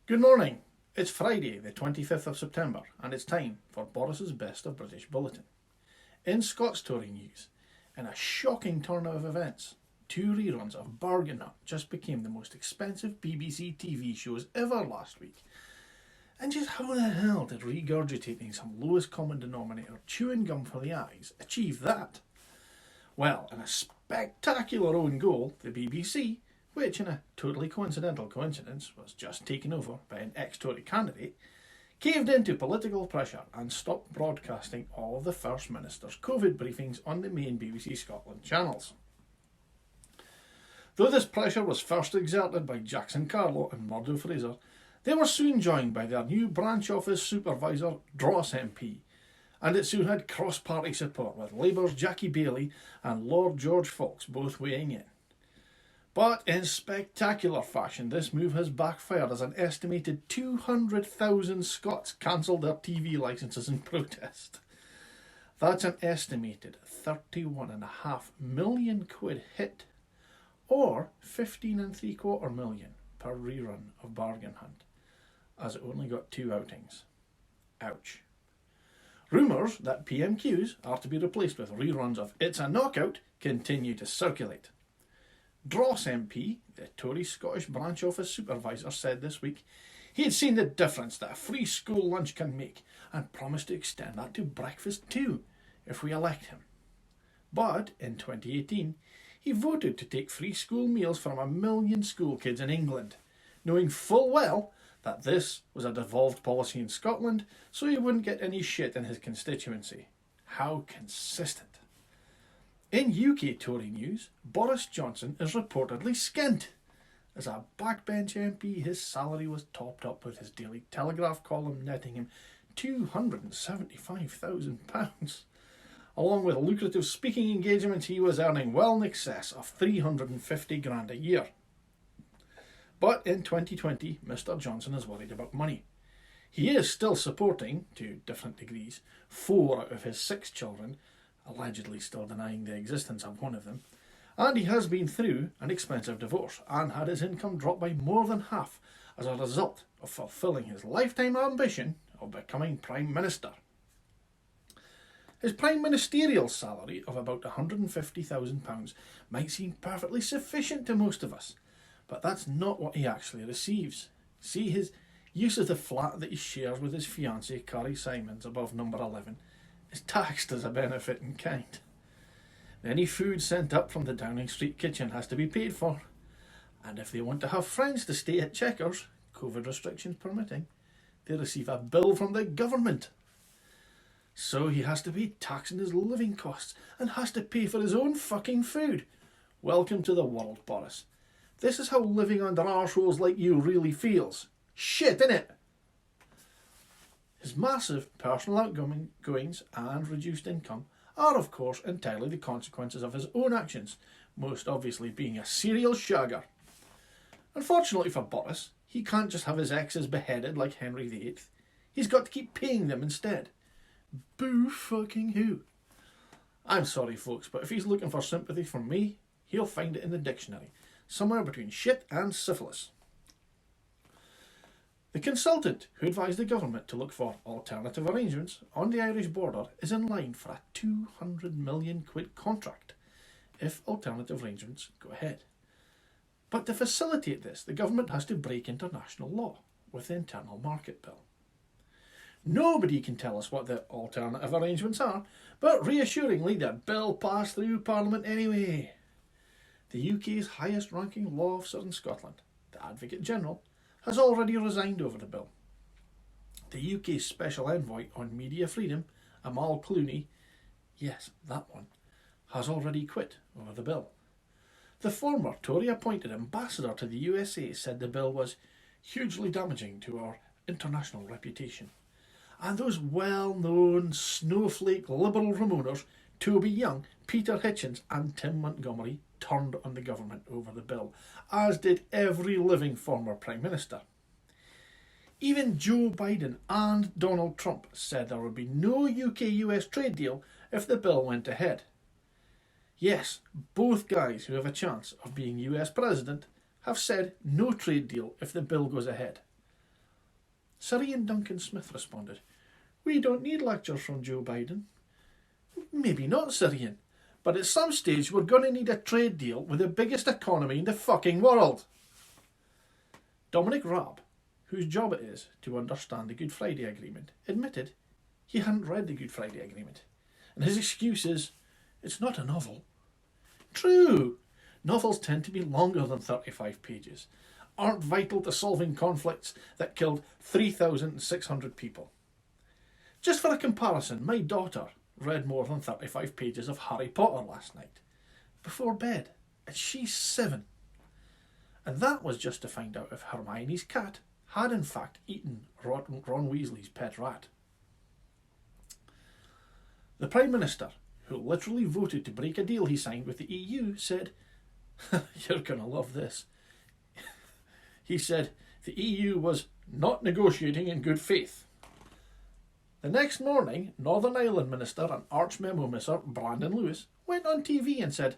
Good morning. It's Friday, the 25th of September, and it's time for Boris's Best of British Bulletin. In Scots Tory news, in a shocking turn of events, 2 reruns of Bargain Hunt just became the most expensive BBC TV shows ever last week. And just how the hell did regurgitating some lowest common denominator chewing gum for the eyes achieve that? Well, in a spectacular own goal, the BBC, which in a totally coincidental coincidence was just taken over by an ex-Tory candidate, caved into political pressure and stopped broadcasting all of the First Minister's COVID briefings on the main BBC Scotland channels. Though this pressure was first exerted by Jackson Carlo and Murdo Fraser, they were soon joined by their new branch office supervisor, Dross MP, and it soon had cross-party support with Labour's Jackie Baillie and Lord George Fox both weighing in. But in spectacular fashion, this move has backfired as an estimated 200,000 Scots cancelled their TV licences in protest. That's an estimated £31.5 million hit, or 15.75 million per rerun of Bargain Hunt, as it only got 2 outings. Ouch. Rumours that PMQs are to be replaced with reruns of It's a Knockout continue to circulate. Dross MP, the Tory Scottish branch office supervisor, said this week he had seen the difference that a free school lunch can make and promised to extend that to breakfast too, if we elect him. But in 2018, he voted to take free school meals from 1 million school kids in England, knowing full well that this was a devolved policy in Scotland, so he wouldn't get any shit in his constituency. How consistent. In UK Tory news, Boris Johnson is reportedly skint. As a backbench MP, his salary was topped up with his Daily Telegraph column netting him £275,000. Along with lucrative speaking engagements, he was earning well in excess of 350 grand a year. But in 2020, Mr. Johnson is worried about money. He is still supporting, to different degrees, 4 out of his 6 children, allegedly still denying the existence of one of them, and he has been through an expensive divorce and had his income drop by more than half as a result of fulfilling his lifetime ambition of becoming Prime Minister. His prime ministerial salary of about £150,000 might seem perfectly sufficient to most of us, but that's not what he actually receives. See, his use of the flat that he shares with his fiancée Carrie Simons above number 11 is taxed as a benefit in kind. Any food sent up from the Downing Street kitchen has to be paid for, and if they want to have friends to stay at Chequers, COVID restrictions permitting, they receive a bill from the government. So he has to be taxing his living costs and has to pay for his own fucking food. Welcome to the world, Boris. This is how living under arseholes like you really feels. Shit, innit? His massive personal outgoings and reduced income are, of course, entirely the consequences of his own actions, most obviously being a serial shagger. Unfortunately for Boris, he can't just have his exes beheaded like Henry VIII. He's got to keep paying them instead. Boo fucking who? I'm sorry, folks, but if he's looking for sympathy from me, he'll find it in the dictionary, somewhere between shit and syphilis. The consultant who advised the government to look for alternative arrangements on the Irish border is in line for a £200 million contract if alternative arrangements go ahead. But to facilitate this, the government has to break international law with the Internal Market Bill. Nobody can tell us what the alternative arrangements are, but reassuringly the bill passed through Parliament anyway. The UK's highest ranking law officer in Scotland, the Advocate General, has already resigned over the bill. The UK's Special Envoy on Media Freedom, Amal Clooney, yes, that one, has already quit over the bill. The former Tory-appointed ambassador to the USA said the bill was hugely damaging to our international reputation. And those well-known snowflake liberal Ramoners, Toby Young, Peter Hitchens and Tim Montgomery, turned on the government over the bill, as did every living former Prime Minister. Even Joe Biden and Donald Trump said there would be no UK-US trade deal if the bill went ahead. Yes, both guys who have a chance of being US President have said no trade deal if the bill goes ahead. Sir Ian Duncan Smith responded, "We don't need lectures from Joe Biden." "Maybe not, Sir Ian, but at some stage we're going to need a trade deal with the biggest economy in the fucking world." Dominic Raab, whose job it is to understand the Good Friday Agreement, admitted he hadn't read the Good Friday Agreement, and his excuse is, "It's not a novel." True, novels tend to be longer than 35 pages, aren't vital to solving conflicts that killed 3,600 people. Just for a comparison, my daughter read more than 35 pages of Harry Potter last night, before bed, and she's 7. And that was just to find out if Hermione's cat had in fact eaten Ron Weasley's pet rat. The Prime Minister, who literally voted to break a deal he signed with the EU, said, "You're going to love this." He said the EU was not negotiating in good faith. The next morning, Northern Ireland Minister and Arch Memo Misser Brandon Lewis went on TV and said,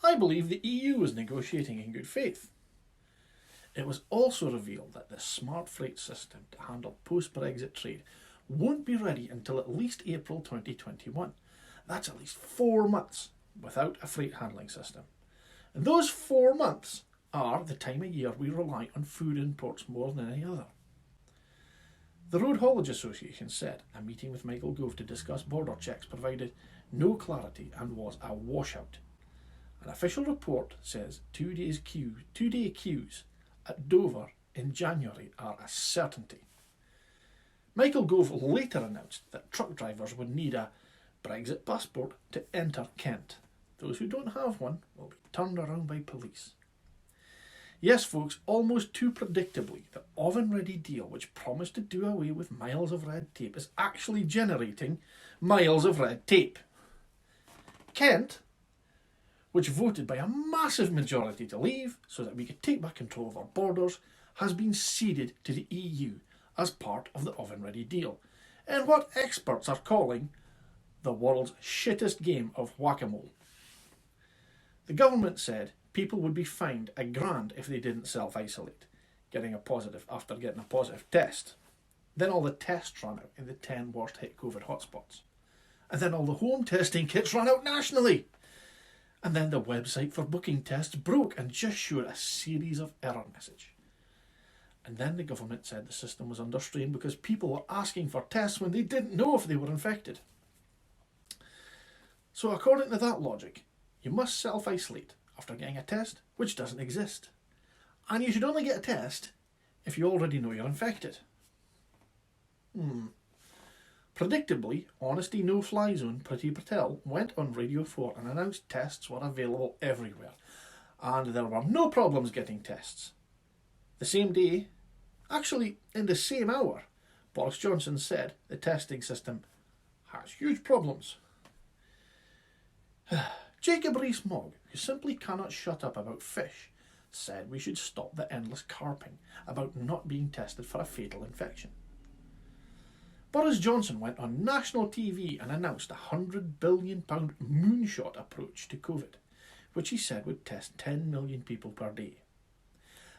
"I believe the EU was negotiating in good faith." It was also revealed that the smart freight system to handle post-Brexit trade won't be ready until at least April 2021. That's at least 4 months without a freight handling system. And those 4 months are the time of year we rely on food imports more than any other. The Road Haulage Association said a meeting with Michael Gove to discuss border checks provided no clarity and was a washout. An official report says 2-day queues at Dover in January are a certainty. Michael Gove later announced that truck drivers would need a Brexit passport to enter Kent. Those who don't have one will be turned around by police. Yes, folks, almost too predictably, the oven-ready deal, which promised to do away with miles of red tape, is actually generating miles of red tape. Kent, which voted by a massive majority to leave so that we could take back control of our borders, has been ceded to the EU as part of the oven-ready deal, in what experts are calling the world's shittest game of whack-a-mole. The government said people would be fined £1,000 if they didn't self-isolate, getting a positive after getting a positive test. Then all the tests ran out in the 10 worst hit COVID hotspots. And then all the home testing kits ran out nationally. And then the website for booking tests broke and just showed a series of error messages. And then the government said the system was under strain because people were asking for tests when they didn't know if they were infected. So according to that logic, you must self-isolate after getting a test, which doesn't exist. And you should only get a test if you already know you're infected. Predictably, Honesty No Fly Zone Priti Patel went on Radio 4 and announced tests were available everywhere, and there were no problems getting tests. The same day, actually in the same hour, Boris Johnson said the testing system has huge problems. Jacob Rees-Mogg, who simply cannot shut up about fish, said we should stop the endless carping about not being tested for a fatal infection. Boris Johnson went on national TV and announced a £100 billion moonshot approach to COVID, which he said would test 10 million people per day.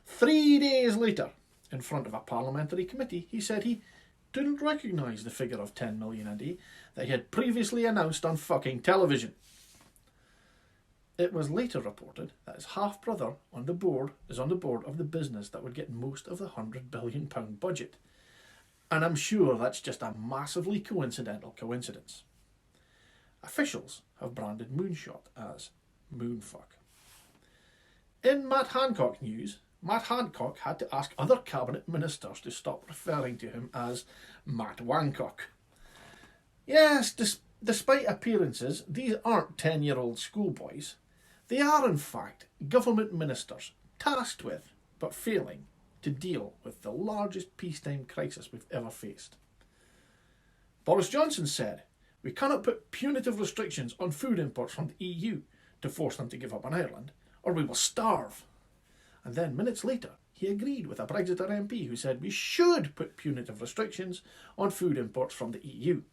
3 days later, in front of a parliamentary committee, he said he didn't recognise the figure of 10 million a day that he had previously announced on fucking television. It was later reported that his half-brother is on the board of the business that would get most of the £100 billion budget. And I'm sure that's just a massively coincidental coincidence. Officials have branded Moonshot as Moonfuck. In Matt Hancock news, Matt Hancock had to ask other cabinet ministers to stop referring to him as Matt Wancock. Yes, despite appearances, these aren't 10-year-old schoolboys. They are, in fact, government ministers tasked with, but failing, to deal with the largest peacetime crisis we've ever faced. Boris Johnson said, "We cannot put punitive restrictions on food imports from the EU to force them to give up on Ireland, or we will starve." And then, minutes later, he agreed with a Brexiter MP who said we should put punitive restrictions on food imports from the EU.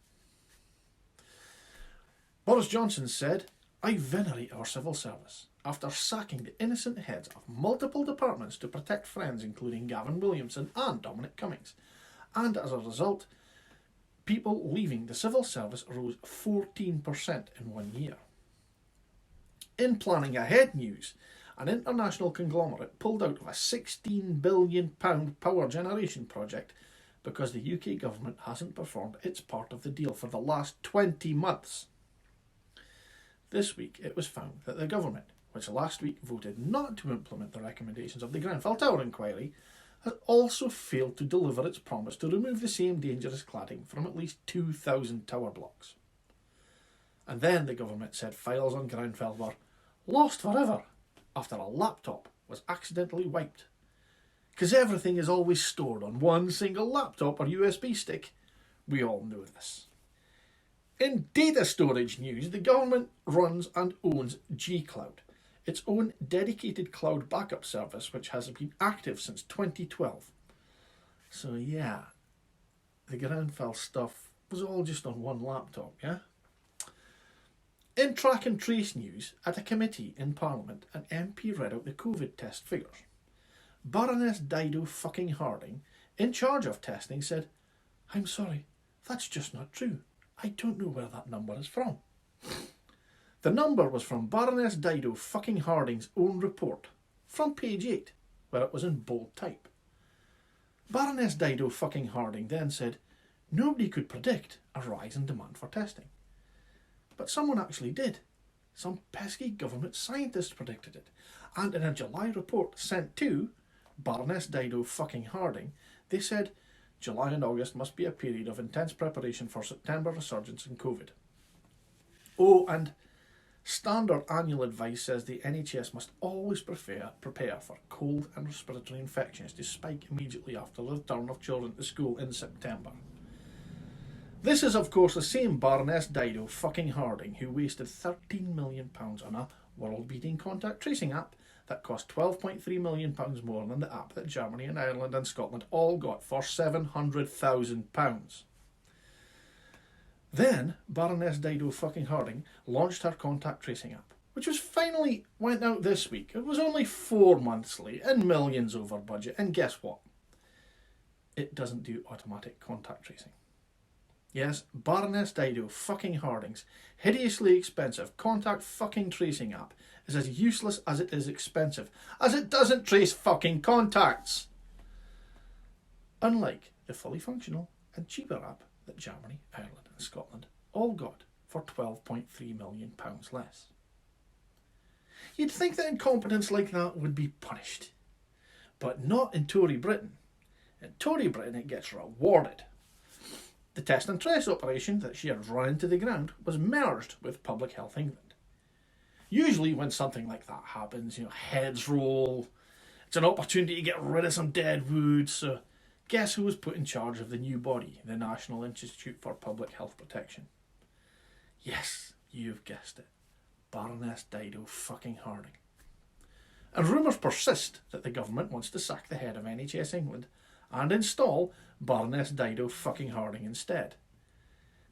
Boris Johnson said, "I venerate our civil service after sacking the innocent heads of multiple departments to protect friends including Gavin Williamson and Dominic Cummings, and as a result, people leaving the civil service rose 14% in 1 year. In planning ahead news, an international conglomerate pulled out of a £16 billion power generation project because the UK government hasn't performed its part of the deal for the last 20 months. This week it was found that the government, which last week voted not to implement the recommendations of the Grenfell Tower inquiry, has also failed to deliver its promise to remove the same dangerous cladding from at least 2,000 tower blocks. And then the government said files on Grenfell were lost forever after a laptop was accidentally wiped. Because everything is always stored on one single laptop or USB stick. We all know this. In data storage news, the government runs and owns G-Cloud, its own dedicated cloud backup service which has been active since 2012. So yeah, the Grenfell stuff was all just on one laptop, yeah? In track and trace news, at a committee in Parliament, an MP read out the COVID test figures. Baroness Dido fucking Harding, in charge of testing, said, "I'm sorry, that's just not true. I don't know where that number is from." The number was from Baroness Dido fucking Harding's own report, from page 8, where it was in bold type. Baroness Dido fucking Harding then said, nobody could predict a rise in demand for testing. But someone actually did. Some pesky government scientists predicted it. And in a July report sent to Baroness Dido fucking Harding, they said July and August must be a period of intense preparation for September resurgence in COVID. Oh, and standard annual advice says the NHS must always prepare for cold and respiratory infections to spike immediately after the return of children to school in September. This is, of course, the same Baroness Dido fucking Harding who wasted £13 million on a world-beating contact tracing app that cost £12.3 million more than the app that Germany and Ireland and Scotland all got for £700,000. Then Baroness Dido fucking Harding launched her contact tracing app, which was finally went out this week. It was only 4 months late and millions over budget, and guess what? It doesn't do automatic contact tracing. Yes, Baroness Dido fucking Harding's hideously expensive contact fucking tracing app is as useless as it is expensive, as it doesn't trace fucking contacts. Unlike the fully functional and cheaper app that Germany, Ireland and Scotland all got for £12.3 million less. You'd think that incompetence like that would be punished, but not in Tory Britain. In Tory Britain it gets rewarded. The test and trace operation that she had run into the ground was merged with Public Health England. Usually when something like that happens, heads roll. It's an opportunity to get rid of some dead wood. So guess who was put in charge of the new body, the National Institute for Public Health Protection? Yes, you've guessed it. Baroness Dido fucking Harding. And rumours persist that the government wants to sack the head of NHS England and install Baroness Dido fucking Harding instead.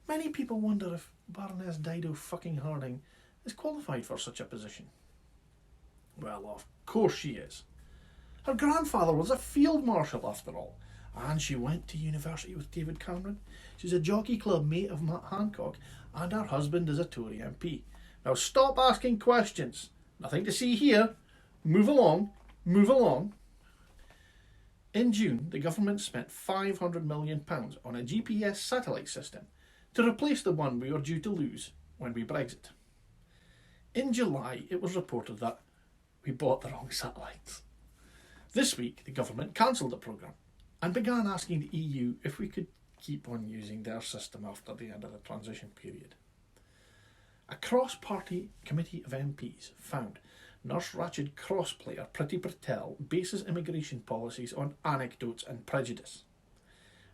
Many people wonder if Baroness Dido fucking Harding is qualified for such a position. Well, of course she is. Her grandfather was a field marshal after all, and she went to university with David Cameron. She's a jockey club mate of Matt Hancock, and her husband is a Tory MP. Now stop asking questions. Nothing to see here. Move along. Move along. In June, the government spent £500 million on a GPS satellite system to replace the one we were due to lose when we Brexit. In July, it was reported that we bought the wrong satellites. This week, the government cancelled the programme and began asking the EU if we could keep on using their system after the end of the transition period. A cross-party committee of MPs found Nurse Ratched cross-player Priti Patel bases immigration policies on anecdotes and prejudice.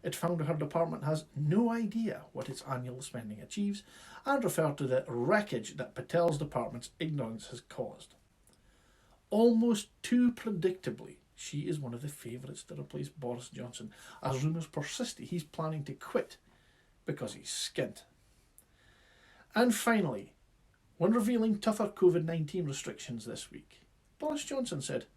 It found her department has no idea what its annual spending achieves and referred to the wreckage that Patel's department's ignorance has caused. Almost too predictably, she is one of the favourites to replace Boris Johnson, as rumours persist he's planning to quit because he's skint. And finally, when revealing tougher COVID-19 restrictions this week, Boris Johnson said,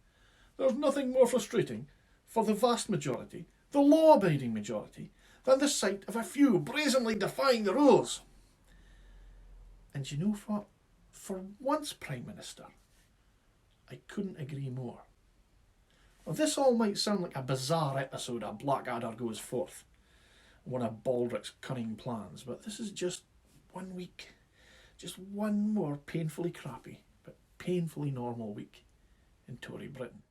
"There's nothing more frustrating for the vast majority the law-abiding majority, than the sight of a few brazenly defying the rules. And you know what? For once, Prime Minister, I couldn't agree more. Well, this all might sound like a bizarre episode of Blackadder Goes Forth, one of Baldric's cunning plans, but this is just 1 week. Just one more painfully crappy, but painfully normal week in Tory Britain.